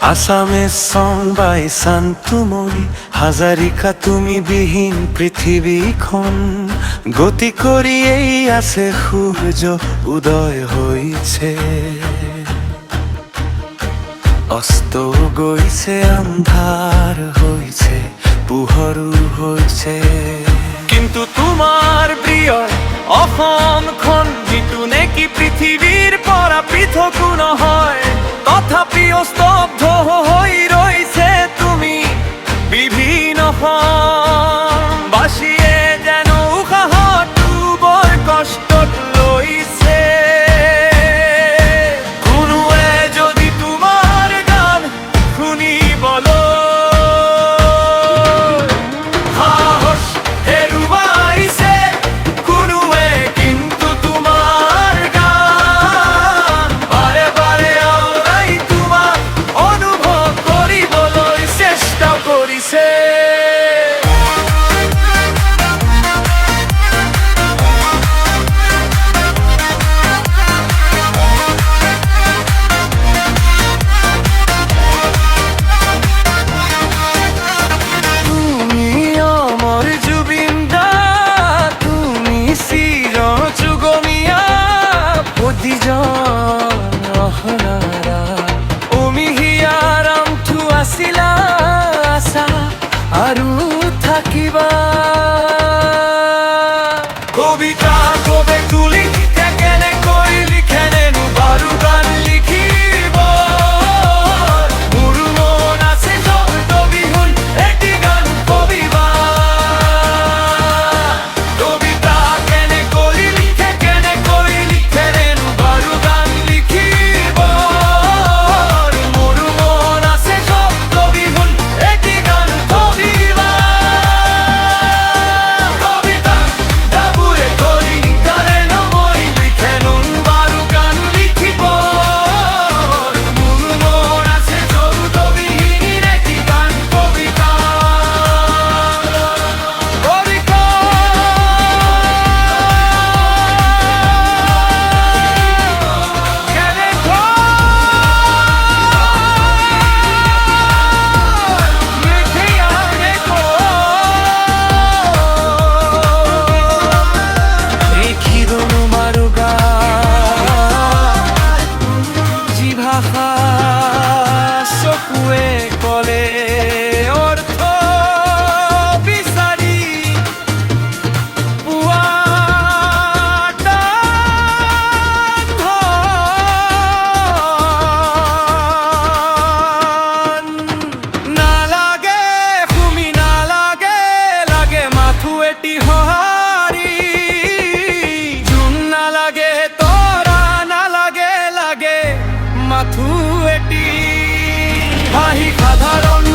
আসামের song by Shantamoyee Hazarika তুমি বিহীন পৃথিবীখন গতি করি এই আছে সূর্য উদয় হইছে অস্ত গৈছে আন্ধার হইছে পোহৰো হইছে কিন্তু তোমাৰ প্ৰিয় অসমখন যিটো নেকি পৃথিৱীৰ পৰা পৃথক নহয় তথাপিও স্তব্ধ হৈ ৰৈছে তুমি বিভিন্ন বাসিয়ে যেন উশাহটো বৰ কষ্টত লৈছে কোনোৱে যদি তোমাৰ গান শুনিবলৈ সাহস হেৰুৱাইছে কোনোৱে কিন্তু তোমাৰ গান বাৰে বাৰে আওৰাই তোমাক অনুভৱ কৰিবলৈ চেষ্টা কৰিছে আৰু থাকিবা কবিতা কবে তুলি কেনেকৈ লিখেনেনো বাৰু গান লিখিব মোৰ মন আছে বিহুন এটি গান কবিবা কবিতা কেনেকৈ লিখেনেনো বাৰু গান লিখিব মোৰ মন আছে বিহুন এটি গান কবিবা কবিতা দাবুৰে কৰি তাৰে নমই লিখেনো বাৰু গান লিখিব মোৰ মন আছে বিহীন এটি গান কবিতা চকুৱে কলে অৰ্থ বিচাৰি পোৱা নালাগে ভূমি নালাগে লাগে মাথো এটি সঁহাৰি জোন নালাগে তৰা নালাগে লাগে মাথো এটি সাধারণ